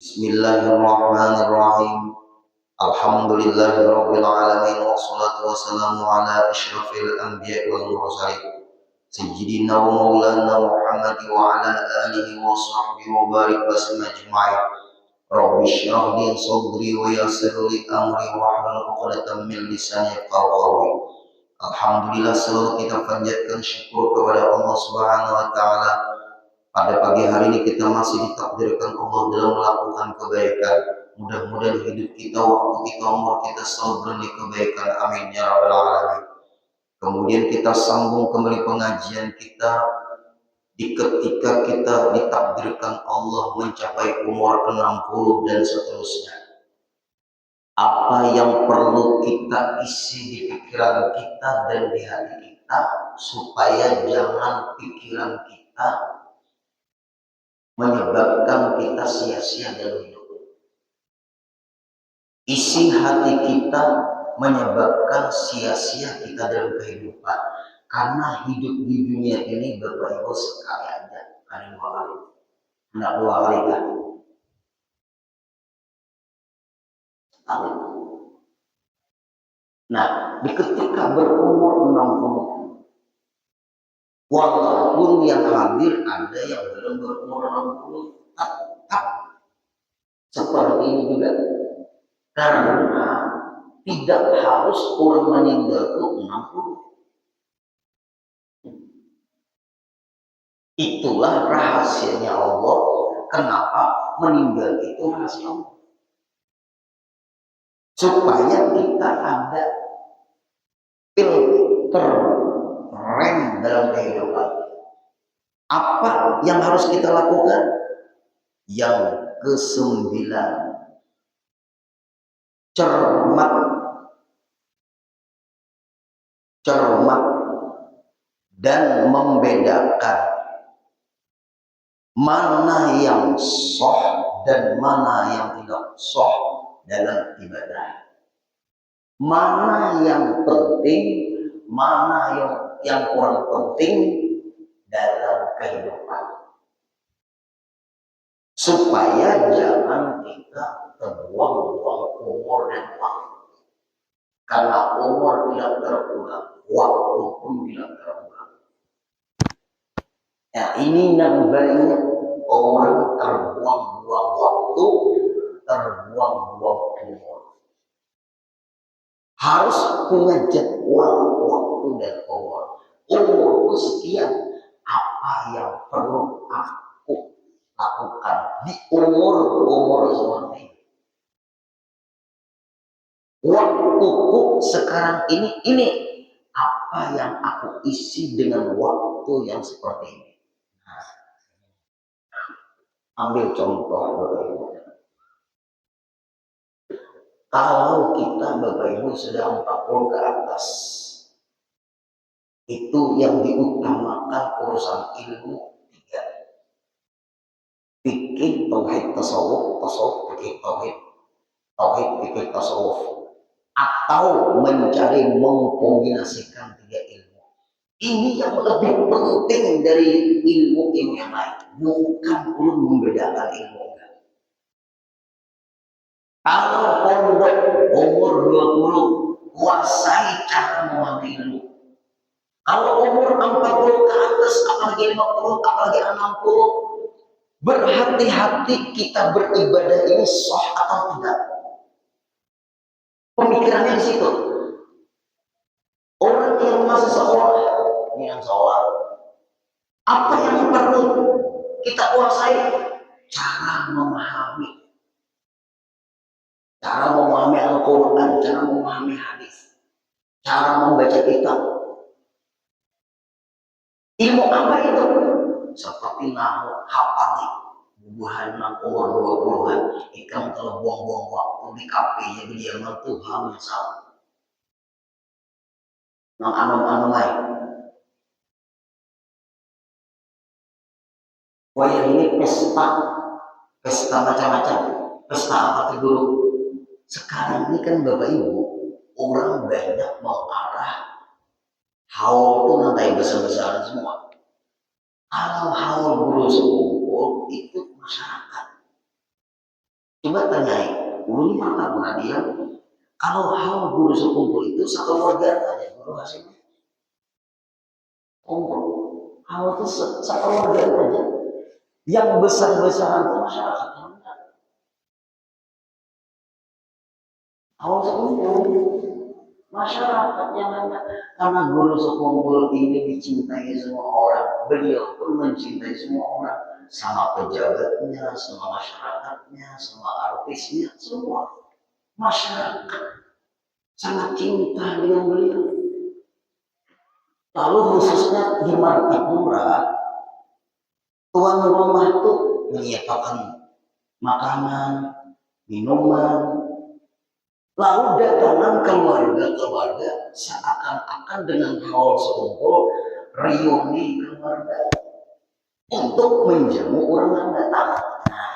Bismillahirrahmanirrahim. Alhamdulillahirabbil alamin wassalatu wassalamu ala asyrafil anbiya'i wal mursalin sayyidina wa maulana Muhammad wa ala alihi wa sahbihi wa barik wasallam ajma'in. Rabbi shrah li sadri wa yassir li amri wahlul 'uqdatam min lisani yafqahu qawli. Alhamdulillah, selalu kita panjatkan syukur kepada Allah Subhanahu wa taala. Pada pagi hari ini kita masih ditakdirkan Allah dalam melakukan kebaikan. Mudah-mudahan hidup kita, waktu kita, umur kita selalu berani kebaikan. Amin ya rabbal alamin. Kemudian kita sambung kembali pengajian kita di ketika kita ditakdirkan Allah mencapai umur 60 dan seterusnya. Apa yang perlu kita isi di pikiran kita dan di hati kita supaya jangan pikiran kita menyebabkan kita sia-sia dalam hidup. Isi hati kita menyebabkan sia-sia kita dalam kehidupan. Karena hidup di dunia ini Bapak Ibu sekali aja, kali 2 kali. Enggak 2 kali kan? Amin. Nah, di ketika berumur 60, walaupun yang hadir ada yang belum berumur 60, tetap seperti ini juga. Karena tidak harus orang meninggal itu 60. Itulah rahasianya Allah. Kenapa meninggal itu rahasia Allah? Supaya kita ada filter rem dalam kehidupan. Apa yang harus kita lakukan? Yang ke-9, cermat dan membedakan mana yang sah dan mana yang tidak sah dalam ibadah. Mana yang penting, mana yang kurang penting dalam kehidupan. Supaya jangan kita terbuang-buang umur dan waktu. Karena umur tidak terulang, waktu pun tidak terulang. Nah, ini namanya orang terbuang-buang waktu, terbuang-buang umur. Harus punya jadwal waktu dan umur. Umurku sekian, apa yang perlu aku lakukan di umur seperti ini. Waktuku sekarang ini apa yang aku isi dengan waktu yang seperti ini. Nah, ambil contoh Bapak Ibu. Kalau kita Bapak Ibu sudah 40 ke atas, itu yang diutamakan urusan ilmu 3. Fikih, tauhid, tasawuf, fikih, tauhid, fikih, tasawuf. Atau mencari mengkombinasikan 3 ilmu. Ini yang lebih penting dari ilmu yang lain. Bukan perlu membedakan ilmu. Kalau pondok umur 20, kuasai cara memahami ilmu. Kalau umur 40 ke atas, apalagi 50, apalagi 60, berhati-hati kita beribadah ini sah atau tidak. Pemikirannya di situ. Orang yang masih sekolah, ini yang sholat. Apa yang perlu kita kuasai? Cara memahami. Cara memahami Al-Quran, cara memahami hadis. Cara membaca kitab. Ilmu apa itu? Seperti nahu, hafali. Bubuhan umur 20-an. Ikan kalau buang-buang waktu di kafe, jadi dia Tuhan yang salah. Nang anom-anom lain. Wah, ini pesta macam-macam. Pesta apa tuh dulu? Sekarang ini kan Bapak Ibu, orang banyak mengarah haul itu nanti besar-besaran semua. Kalau haul guru sekumpul, ikut masyarakat. Coba tanyai, guru mata pernah dia kalau hal guru sekumpul itu satu keluarga aja guru hasilnya kumpul. Hal itu satu keluarga aja. Yang besar-besaran itu masyarakat. Hal sekumpul masyarakat yang ada karena guru sekumpul ini dicintai semua orang. Beliau pun mencintai semua orang, sama pejabatnya, sama masyarakatnya, sama artisnya, semua masyarakat sangat cinta dengan beliau. Lalu khususnya di Martapura, tuan rumah itu menyediakan makanan, minuman, lalu datangan keluarga-keluarga seakan-akan dengan haul sekumpul reuni keluarga untuk menjamu orang yang datang. Nah,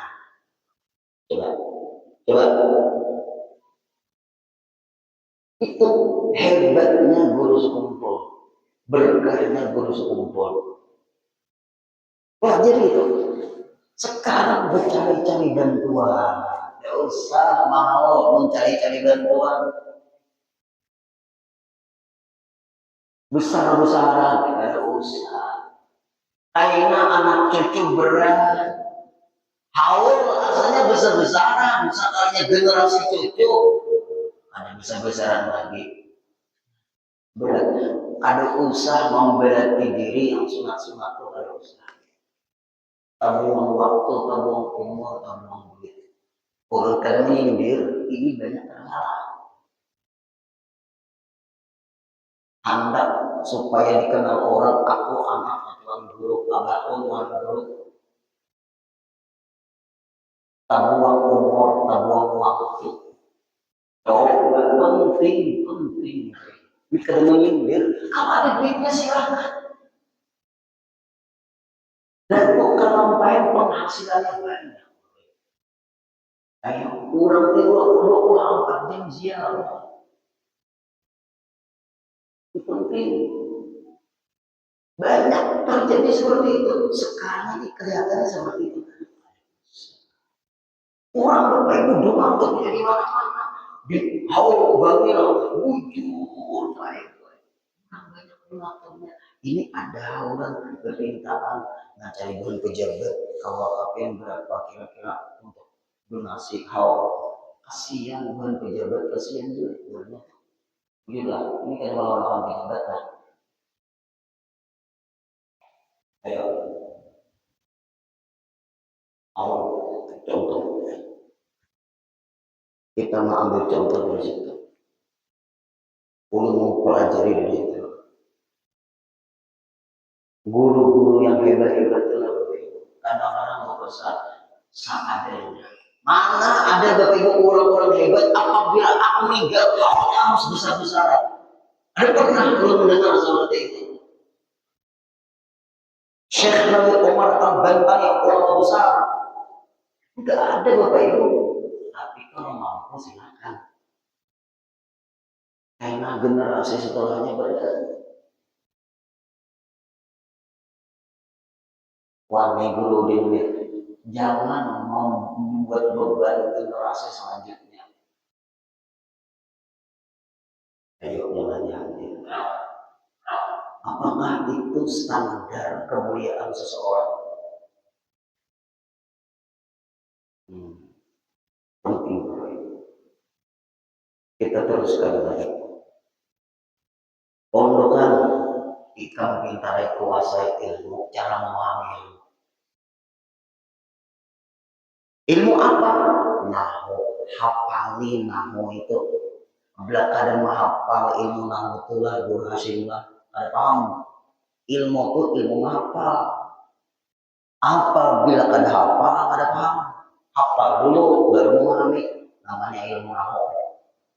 coba itu hebatnya guru sekumpul, berkahnya guru sekumpul. Pelajari itu. Sekarang bercari-cari bantuan, tidak usah mau mencari-cari bantuan besar-besaran, tidak usah. Karena anak cucu berat, haul asalnya besar-besaran, misalnya generasi cucu, ada besar-besaran lagi. Berat, ada usaha memberati diri yang sunat-sunat itu ada usaha. Tabung waktu, tabung umur, tabung duit. Urutan nyindir, ini banyak tersalah. Anda supaya dikenal orang, aku anaknya tuan guru, abahku tuan guru. Tabung umur, tabung waktu. Coba penting. Bisa menyindir, kalau ada duitnya silahkan. Dan bukan lampain penghasilannya banyak. Ayo, kurang 24 jam ziarah. Itu penting. Banyak terjadi seperti itu. Sekarang ini kelihatannya seperti itu. Orang Bapak Ibu doa untuk jadi mana-mana. Di haul bangil, bujur, baik. Banyak penontonnya. Ini ada orang permintaan cari bulan pejabat kalau apain berapa kira-kira untuk donasi haul. Kasihan bulan pejabat, kasihan juga. Gila, ini kan kalau orang pejabat lah. Ayo, awal contoh. Kita mau ambil contoh dari situ. Ulun mempelajari dari itu. Guru-guru yang hebat-hebat itu kadang-kadang mau besar seadanya. Mana ada Bapak Ibu orang-orang hebat apabila aku meninggal kamu harus besar-besaran. Ada pernah belum mendengar seperti itu? Syekh Nabi Umar Al-Bantani orang besar. Tidak ada Bapak Ibu. Tapi kalau mampu silakan. Karena generasi setelahnya berbeda. Warni guru di dunia. Jangan membuat beban generasi selanjutnya. Ayo jangan. Apakah itu standar kemuliaan seseorang? Penting. Kita teruskan lagi. Pondokan kita pintar kuasai ilmu, cara memahami ilmu. Ilmu apa? Nahu, hafali nahu itu. Bila kadang menghafal ilmu nahu itulah guru hasillah. Ada paham? Ilmu itu ilmu menghafal. Apabila ada hafal, ada paham. Hafal dulu baru memahami. Namanya ilmu nahu.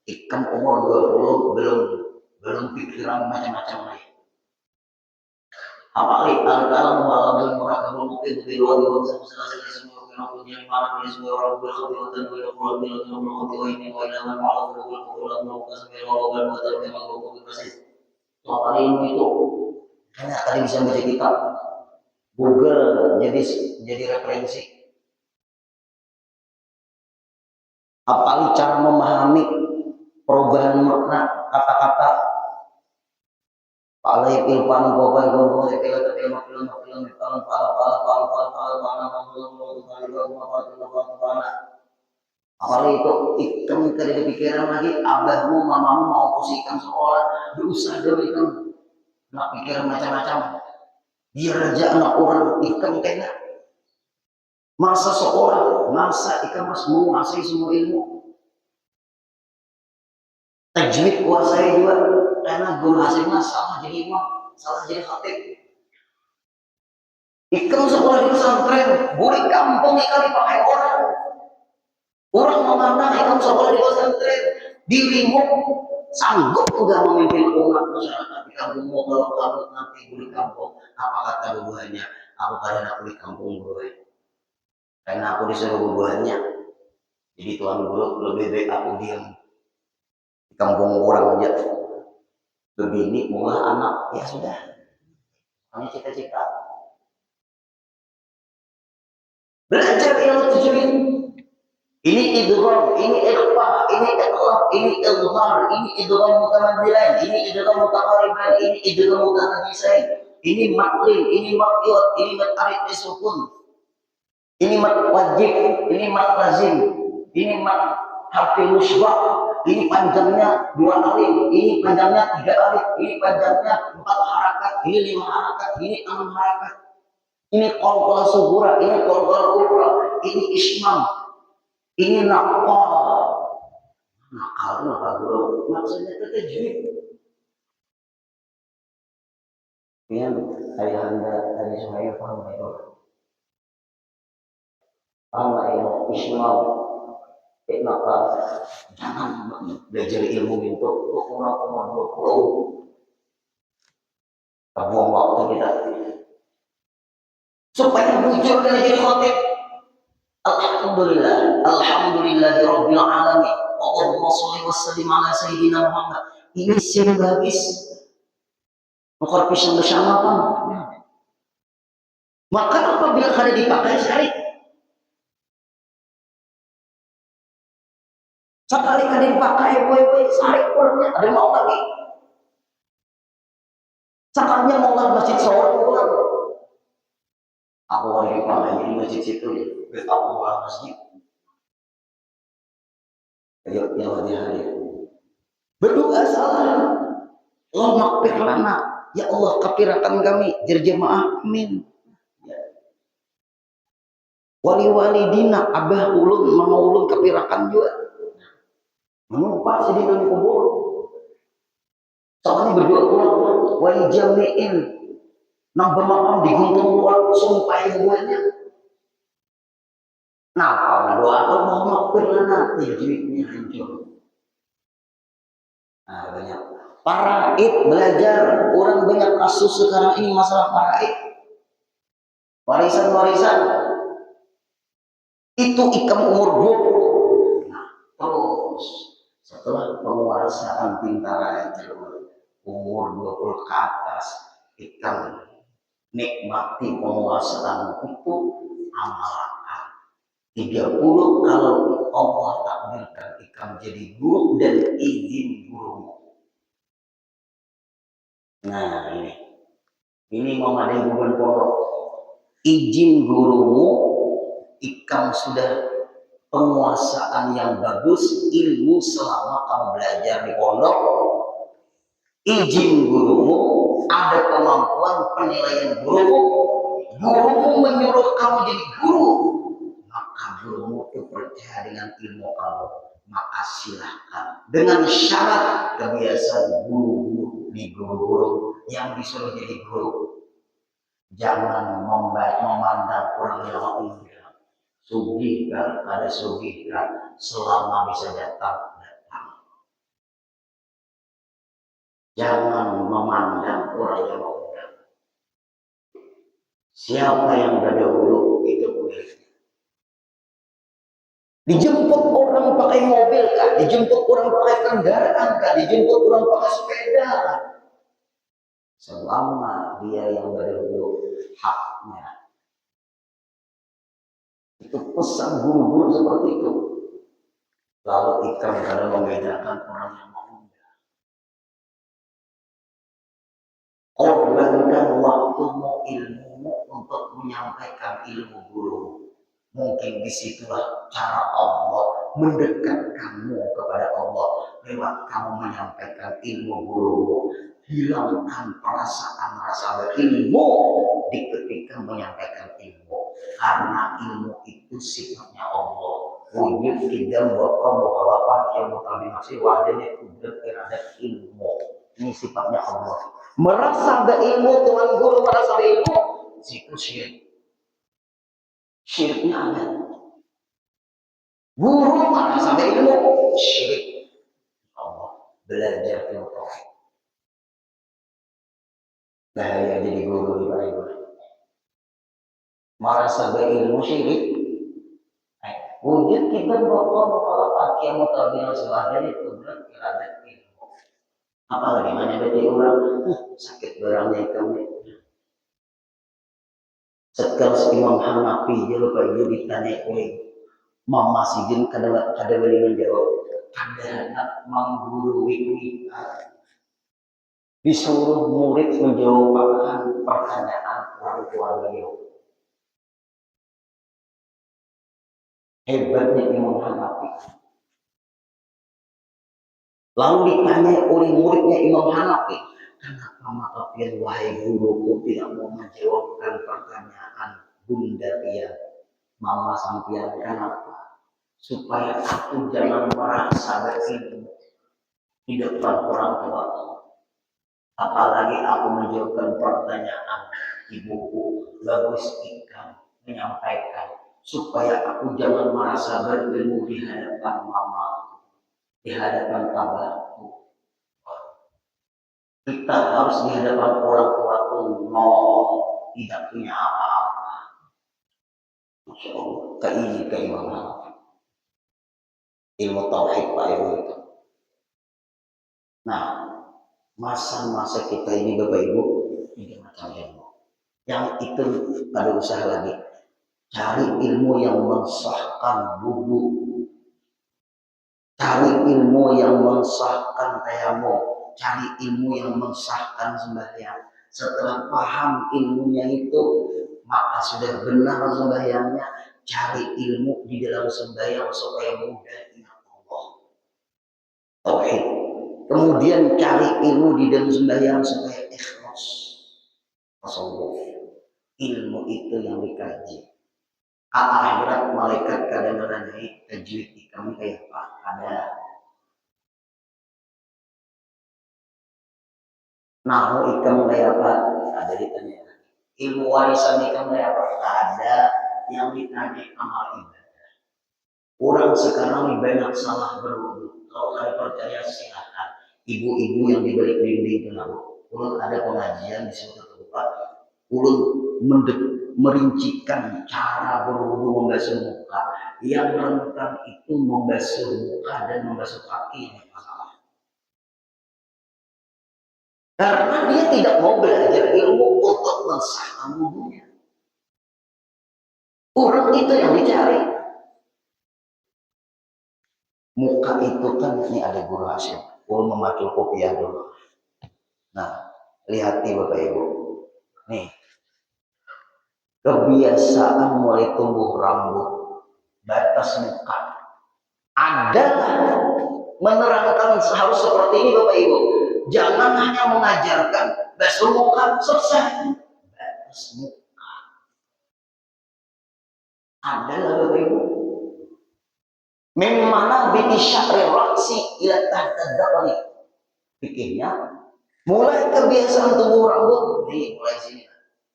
Ikam umur 20 belum pikiran macam-macam lain. Apalagi al-kalam walaupun murakabul mungkin berdua di bangsa selesai semua kenapa jadi malam ini semua orang berkhidmatan berkhidmat berkhidmat ini walaupun malam berkhidmat melakukan sampai walaupun buatan memang berkhidmat bersih. Soal ilmu itu hanya tadi bisa baca kitab Google jadi referensi. apalagi cara memahami perubahan makna kata-kata. Alai ilpan bapak ibu ibu film apalagi itu ikan dari pikiran lagi abahmu mamamu mau posisikan sekolah diusah dulu ikan nak pikiran macam-macam biar aja anak orang ikan kayaknya masa sekolah masa ikan harus menguasai semua ilmu tajwid kuasai juga karena guru hasilnya salah jadi imam salah jadi khatib ikan sekolah di pesantren boleh kampung ikan dipakai orang memandang ikan sekolah di pesantren dirimu sanggup enggak memimpin umat masyarakat di kampungmu kalau kamu nanti di kampung apa kata bubuhannya aku karena aku di kampung gue karena aku disuruh bubuhannya jadi tuan guru lebih baik aku diam di kampung orang aja begini mulai anak ya sudah kami cita-cita belajar ilmu tajwid ini idgham ini ikhfa ini iqlab ini izhar ini idgham mutamaddilan ini idgham mutaqariban ini idgham mutanajisain ini maklin ini makyut ini matarik disukun ini mat wajib ini mat lazim ini mat harfi musbah ini panjangnya 2 alif ini panjangnya 3 alif ini panjangnya 4 harakat ini 5 harakat ini 6 harakat ini qalqalah subura ini qalqalah kubra ini ismam ini naqal apa bro maksudnya itu tajwid yang ayahanda tadi saya paham itu paham itu ismam maka jangan belajar ilmu itu orang 20 buang waktu kita supaya muncul dan jadi khatib Alhamdulillahirabbil alamin Allahumma shalli wa sallim ala sayyidina Muhammad ini siang habis maka pisang bersama kan maka apabila kada dipakai sekali kada dipakai boy sarik orangnya ada mau lagi sekalinya mau lagi masjid seorang pulang aku lagi pakai di masjid situ ya aku pulang masjid ayo yang hadir berdoa salah Allah makfir lana ya Allah kapirakan kami jemaah amin wali-walidina abah ulun mama ulun kapirakan juga menumpak sedih dalam kubur soalnya berdoa pulang wali jami'in nang bermakam diguntung pulang sumpah ibuannya nah kalau doa Allah makfir lana tajwidnya hancur nah banyak paraid belajar orang banyak kasus sekarang ini masalah paraid warisan itu ikam umur 20 nah, terus setelah penguasaan Bintara umur 20 ke atas ikam nikmati penguasaan itu amalan 30 kalau Allah takdirkan ikam jadi guru dan izin gurumu nah ini memadai bukan pondok izin gurumu ikam sudah penguasaan yang bagus ilmu selama kamu belajar di pondok izin gurumu ada kemampuan penilaian gurumu menyuruh kamu jadi guru maka gurumu itu percaya dengan ilmu kamu maka silahkan dengan syarat kebiasaan guru yang disuruh jadi guru jangan memandang orang yang enggak sugih kan ada sugih kan selama bisa datang jangan memandang orang yang enggak siapa yang berdahulu itu miliknya dijemput orang pakai mobil kah dijemput orang pakai kendaraan kah dijemput orang pakai sepeda selama dia yang berdahulu haknya itu pesan guru-guru seperti itu ikram kadang membedakan orang yang mengundang. Korbankan waktumu, ilmumu untuk menyampaikan ilmu guru. Mungkin disitulah cara Allah mendekatkanmu kepada Allah lewat kamu menyampaikan ilmu guru. Hilangkan perasaan rasa berilmu di ketika menyampaikan ilmu, karena ilmu itu sifatnya Allah. Wujud tidak bukan mukhalafat yang mutabi wajahnya kudrat iradat ilmu. Ini sifatnya Allah. Merasa berilmu, Tuhan guru merasa berilmu, situ syirik. Syiriknya ada. Guru merasa berilmu, syirik. Allah belajar ilmu tauhid. Bahaya jadi guru di Bible. Merasa berilmu syirik. Wujud kita bahwa kalau pakai mutabian sebagai itu berat iradat ilmu. Apalagi mana beti orang sakit berangnya kami. Sekarang Imam Hanafi dia lupa dia ditanya oleh Mama Sidin kada boleh menjawab. Ada menggurui disuruh murid menjawab pertanyaan orang tua beliau. Hebatnya Imam Hanafi. Lalu ditanya oleh muridnya Imam Hanafi, kenapa maka wahai guruku tidak mau menjawabkan pertanyaan Bunda Tia, Mama Sampian, kenapa? Supaya aku jangan merasa berilmu di depan orang tua. Apalagi aku menjawabkan pertanyaan ibuku, bagus ikan menyampaikan supaya aku jangan merasa berilmu di hadapan mama, di hadapan abahku. Kita harus di hadapan orang tua tidak punya apa-apa. Masya Allah, keimanan ilmu tauhid Pak Ibu itu. Nah, masa-masa kita ini Bapak Ibu ini macam ilmu. Yang itu ada usaha lagi. Cari ilmu yang mensahkan wudhu. Cari ilmu yang mensahkan tayamum. Cari ilmu yang mensahkan sembahyang. Setelah paham ilmunya itu, maka sudah benar sembahyangnya. Cari ilmu di dalam sembahyang supaya mudah ingat Allah. Tauhid. Kemudian cari ilmu di dalam sembahyang supaya ikhlas. Tasawuf. Ilmu itu yang dikaji. Akhirat malaikat kadang menanyai tajwid kamu kayak apa? Ada. Nahu ikam kayak apa? Ada ditanya. Ilmu warisan ikam kayak apa? Ada. Yang ditanya amal ibadah. Orang sekarang banyak salah berwudu. Kalau kalian percaya silakan. Ibu-ibu yang dibalik dinding kenapa? Ulun ada pengajian di suatu tempat. Ulun merincikan cara berwudu membasuh muka. Yang rentan itu membasuh muka dan membasuh kaki ini masalah. Karena dia tidak mau belajar ilmu untuk mensahkan wudunya. Orang itu yang dicari. Muka itu kan ini ada guru Hasyim. Ulun memakai kopiah dulu. Nah, lihat nih Bapak Ibu. Nih. Kebiasaan mulai tumbuh rambut, batas muka adalah menerangkan harus seperti ini Bapak Ibu. Jangan hanya mengajarkan basuh muka selesai. Batas muka adalah Bapak Ibu. Memana binti syahri raksi ila tahta daqani. Pikirnya mulai kebiasaan tumbuh rambut nih mulai sini.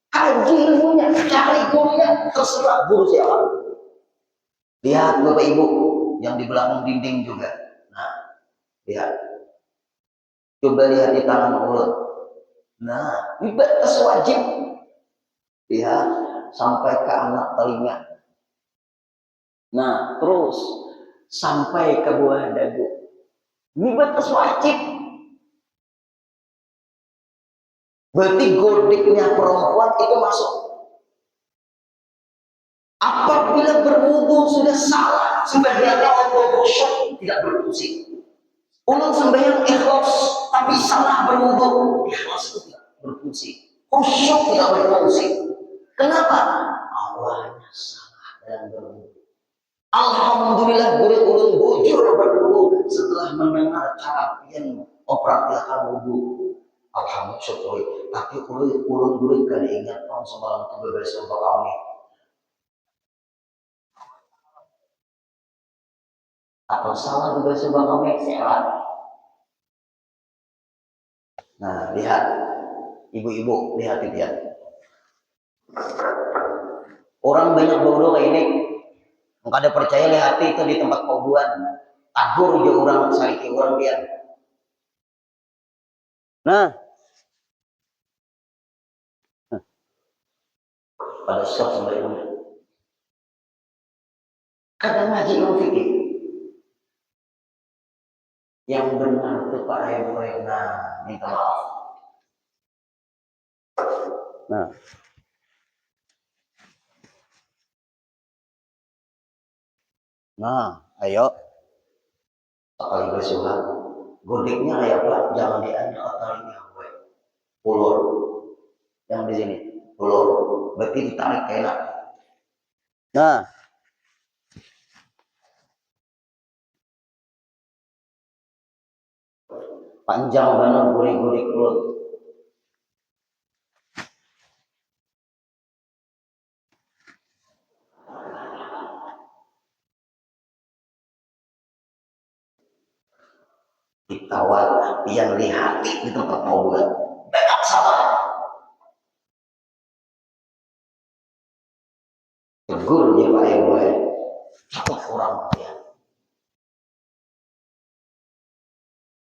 Kaji ilmunya, cari gurunya, terserah guru siapa. Lihat Bapak Ibu yang di belakang dinding juga. Nah, lihat. Coba lihat di tangan ulun. Nah, ini batas wajib. Lihat sampai ke anak telinga. Nah, terus sampai ke buah dagu. Ini batas wajib. Berarti godiknya perempuan itu masuk. Apabila apabila berwudu sudah salah, sebagiannya untuk khusyuk tidak berfungsi. Ulun sembahyang ikhlas tapi salah berwudu, ikhlas itu tidak berfungsi. Khusyuk tidak berfungsi. Kenapa? Awalnya salah dalam berwudu. Alhamdulillah guru ulun bujur berwudu setelah mendengar cara yang operatifkan wudu. Alhamdulillah syukur. Tapi ulun guru kan ingat semalam itu berbeza kami. Atau salah juga sebab kami salah. Nah, lihat ibu-ibu, lihat. Orang banyak bodoh kayak ini. Enggak ada percaya lihat itu di tempat pauduan. Tagur je orang sariki orang dia. Nah, pada sok sebenarnya. Kadang ngaji ilmu fikih. Yang benar itu Pak Ayah. Nah, minta maaf. Nah, ayo. Sekali bersuhan. Godeknya ayah Pak, jangan dianjak talinya. Ulur. Yang di sini, ulur. Berarti ditarik enak. Nah. Panjang banget gurih-gurih kulit. Ditawar yang lihat di tempat pauduan. Bekat salah. Tegur dia Pak Ewe. Takut orang dia.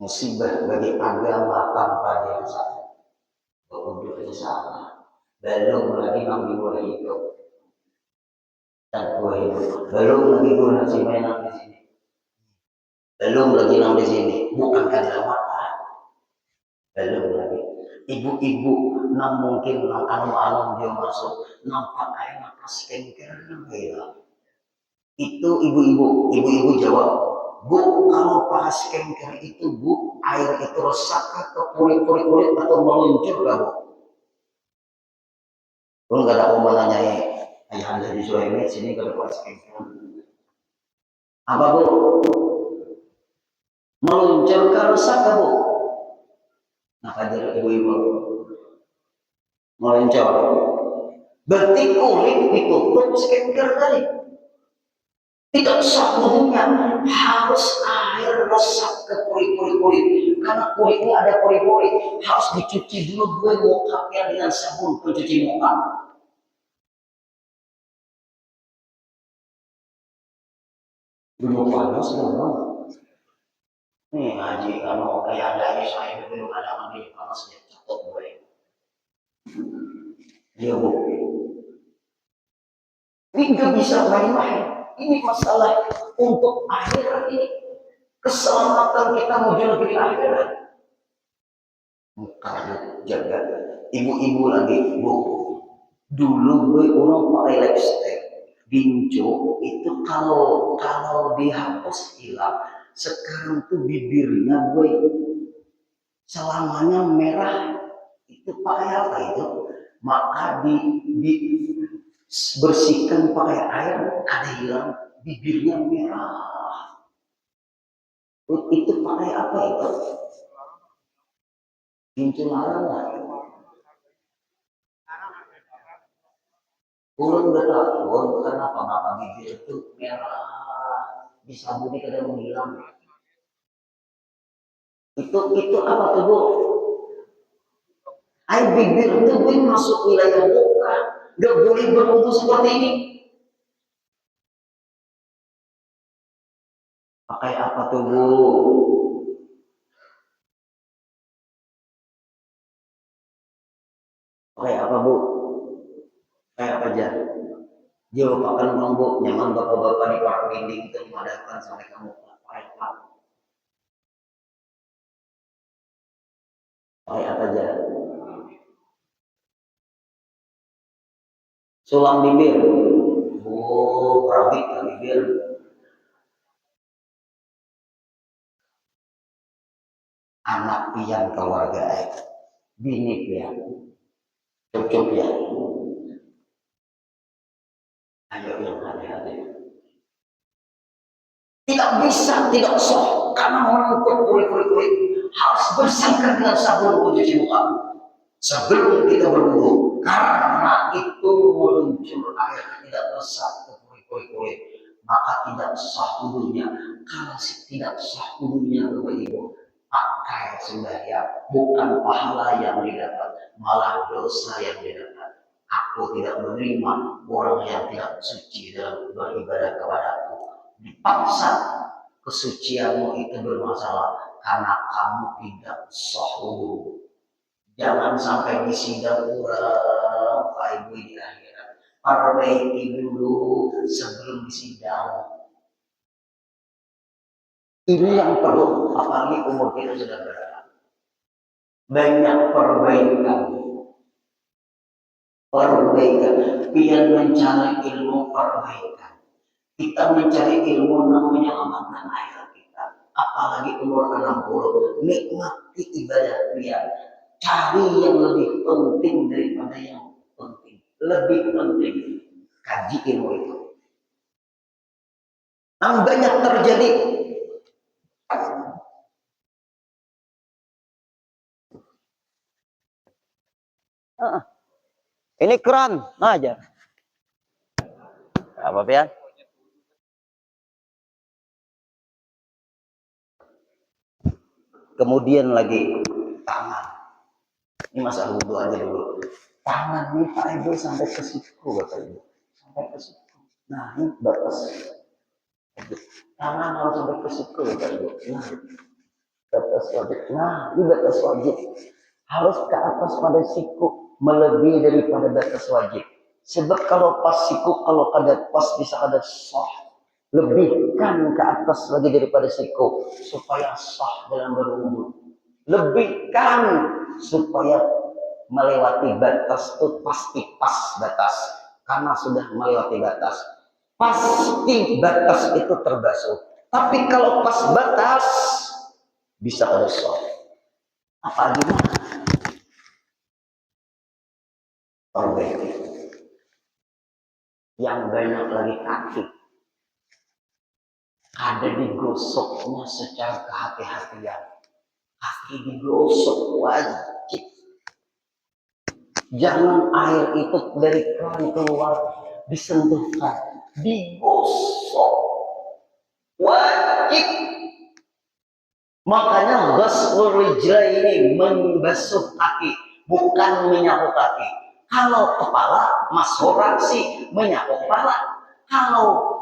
Musibah bagi agama tanpa dia salah. Untuk itu salah. Belum lagi ngambil gua hidup. Dan gua hidup. Belum lagi gua nasi mainan di sini. Belum lagi nang di sini. Bukan dalam mata. Belum lagi. Ibu-ibu nang mungkin nang anu-anu dia masuk nampak kayak napas kengker ya. Itu ibu-ibu jawab, Bu, kalau pas kengker itu Bu, air itu resak atau kulit atau meluncur gak Bu? Lu nggak ada mau nanyai ayah anda di Suhaimi sini kalau pas kengker. Apa Bu? Meluncur ke resak gak Bu? Nah, ajar ibu-ibu meluncur. Berarti kulit ditutup skincare tadi. Tidak sah wudunya, harus air resap ke kulit. Karena kulit ini ada pori-pori, harus dicuci dulu gue mukanya dengan sabun pencuci muka. Belum panas belum. Nih ngaji kalau kayak ada aja saya belum ada ngambil panas ya cepet gue. Dia Bu. Ini nggak bisa main-main. Ini masalah untuk akhirat ini. Keselamatan kita menuju negeri akhirat. Kamu jaga. Ibu-ibu lagi, Bu. Dulu gue orang pakai lipstick. Bincu itu kalau dihapus hilang. Sekarang tuh bibirnya gue selamanya merah. Itu pakai apa itu? Maka bersihkan pakai air, ada hilang bibirnya merah. Itu pakai apa itu? Bincu larang. Ulun udah tahu kenapa maka bibir itu merah, disabuni kadang menghilang. Itu apa tuh Bu? Air bibir itu gue masuk wilayah muka, nggak boleh berwudu seperti ini. Pakai apa tuh Bu? Pakai apa Bu? Pakai apa aja? Dia lupakan bang Bu, nyaman bapak-bapak di park dinding itu dimadakan sampai kamu pakai apa? Pakai apa aja? Sulam bibir. Oh, perabik kali biar anak pian keluarga bini pian cukup ya. Ayo yang hati-hati. Tidak bisa, tidak sah karena orang berkulit-kulit harus bersihkan dengan sabun pencuci muka sebelum kita berwudu, karena itu muncul air tidak resap ke kulit-kulit, maka tidak sah wudunya. Kalau tidak sah wudunya, Bapak Ibu, pakai sembahyang, bukan pahala yang didapat, malah dosa yang didapat. Aku tidak menerima orang yang tidak suci dalam beribadah kepadaku. Dipaksa kesucianmu itu bermasalah karena kamu tidak sah wudu. Jangan sampai di sidang orang Pak Ibu di akhirat. Perbaiki dulu sebelum disidang. Ini yang perlu, apalagi umur kita sudah berapa. Banyak perbaikan. Biar mencari ilmu perbaikan. Kita mencari ilmu namanya amankan akhirat kita. Apalagi umur 60. Nikmati ibadah biar. Cari yang lebih penting daripada yang penting. Lebih penting. Kaji ilmu itu. Yang banyak terjadi. Ini keran, aja. Apa ya? Kemudian lagi tangan. Ini masalah wudhu aja dulu. Tangan ini Pak Ibu sampai ke siku, Bapak Ibu. Sampai ke siku. Nah, ini batas. Tangan harus sampai ke siku, Bapak Ibu. Nah, batas wajib. Nah, ini batas wajib. Harus ke atas pada siku, melebihi daripada batas wajib. Sebab kalau pas siku, kalau kada pas bisa kada sah. Lebihkan ke atas lagi daripada siku supaya sah dalam berwudu. Lebihkan supaya melewati batas itu pasti pas batas, karena sudah melewati batas pasti batas itu terbasuh. Tapi kalau pas batas bisa ada sah. Apa gimana? Perbaiki. Yang banyak lagi kaki, ada digosoknya secara kehati-hatian. Kaki digosok wajib. Jangan air itu dari keran keluar disentuhkan, digosok wajib. Makanya ghaslul rijlaini, membasuh kaki, bukan menyapu kaki. Kalau kepala masuk sih menyapu kepala. Kalau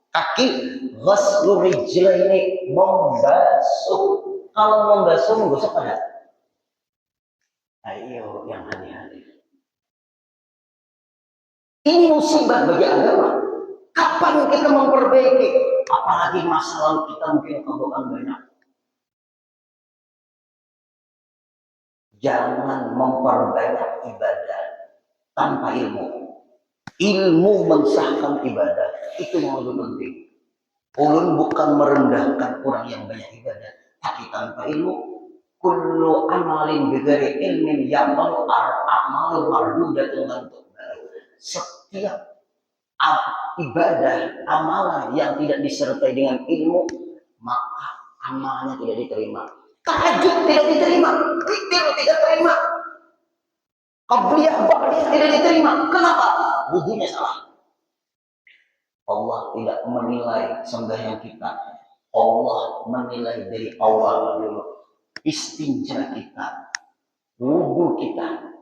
kaki ghaslul rijlaini, membasuh. Kalau membasuh menggosok pada. Ayo yang hati-hati. Ini musibah bagi agama. Kapan kita memperbaiki? Apalagi masa lalu kita mungkin kebohongan banyak. Jangan memperbanyak ibadah tanpa ilmu. Ilmu mensahkan ibadah. Itu yang lebih penting. Ulun bukan merendahkan orang yang banyak ibadah, tapi tanpa ilmu. Kullu amalin bighairi ilmin ya'malu a'malu mardudatun lantuk. Setiap ibadah, amalan yang tidak disertai dengan ilmu, maka amalnya tidak diterima. Tahajud tidak diterima, zikir tidak diterima, qabliyah ba'diyah tidak diterima. Kenapa? Wudunya salah. Allah tidak menilai sembahyang kita. Allah menilai dari awal dulu. Istinja kita, wudu kita.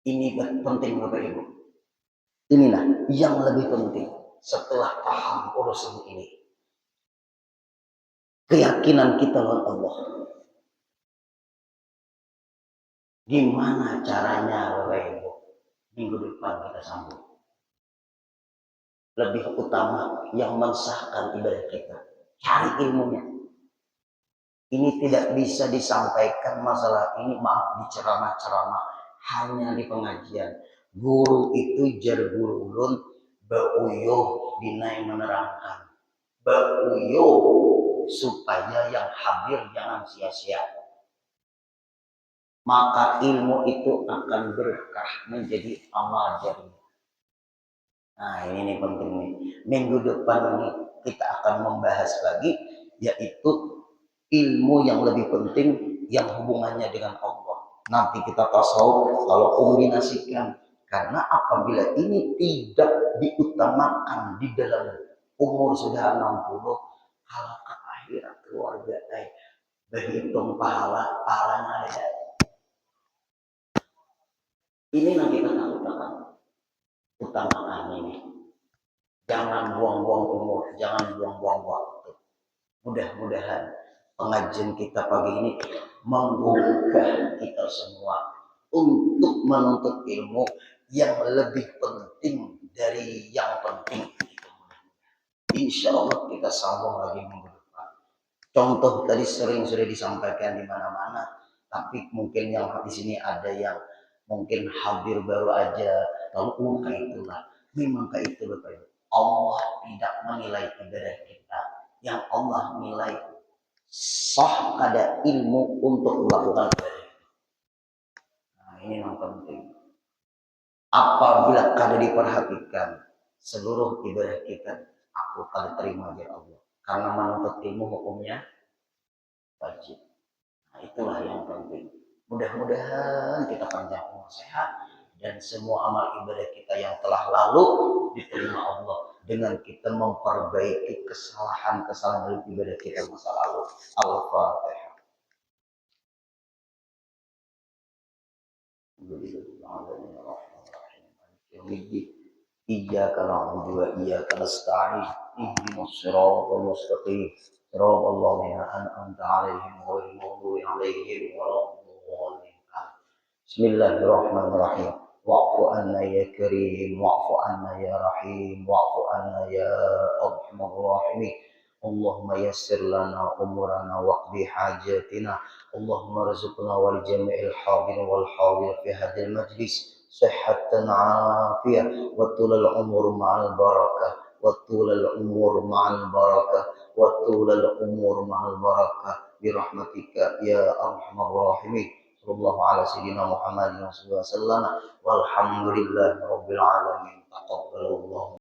Ini penting Bapak Ibu. Inilah yang lebih penting setelah paham urusan ini. Keyakinan kita lawan Allah. Gimana caranya Bapak Ibu? Minggu depan kita sambung. Lebih utama yang mensahkan ibadah kita. Cari ilmunya. Ini tidak bisa disampaikan masalah ini, maaf, di ceramah-ceramah. Hanya di pengajian. Guru itu jar guru ulun Beuyuh dinai menerangkan, beuyuh supaya yang hadir jangan sia-sia. Maka ilmu itu akan berkah menjadi amal jariah. Nah ini nih penting nih. Minggu depan ini kita akan membahas lagi, yaitu ilmu yang lebih penting yang hubungannya dengan Allah. Nanti kita tasawuf kalau kombinasikan, karena apabila ini tidak diutamakan di dalam umur sudah 60, kalau ke akhirat keluarga berhitung pahalanya ada. Ini yang kita utamakan ini. Jangan buang-buang umur, jangan buang-buang waktu. Mudah-mudahan pengajian kita pagi ini menggugah kita semua untuk menuntut ilmu yang lebih penting dari yang penting. Insya Allah kita sambung lagi minggu depan. Contoh tadi sering sudah disampaikan di mana-mana, tapi mungkin yang di sini ada yang mungkin hadir baru aja, lalu kayak itulah. Memang kayak itu Bapak Ibu. Allah tidak menilai ibadah kita. Yang Allah nilai sah ada ilmu untuk melakukan ibadah. Nah ini yang penting. Apabila kada diperhatikan seluruh ibadah kita, aku kada terima ya Allah. Karena menuntut ilmu hukumnya wajib. Nah itulah yang penting. Mudah-mudahan kita panjang umur sehat dan semua amal ibadah kita yang telah lalu diterima Allah dengan kita memperbaiki kesalahan-kesalahan dalam ibadah kita masa lalu. Al-Fatihah. Iyyaka na'budu wa iyyaka nasta'in. Ihdinas siratal mustaqim. Siratal ladzina an'amta 'alaihim ghairil maghdubi 'alaihim waladdallin. Bismillahirrahmanirrahim. Wa'fu anna ya karim, wa'fu anna ya rahim, wa'fu anna ya arhamar rahimin. Allahumma yassir lana umurana waqdi hajatina. Allahumma rizqna wal jami'il hadir wal hadir fi hadil majlis sihhatan afiyah wa tulal umur ma'al barakah wa tulal umur ma'al barakah wa tulal umur ma'al barakah birahmatika ya arhamar rahimin. Sallallahu ala sayyidina Muhammadin wa sallam walhamdulillahi rabbil alamin. Taqabbalallahu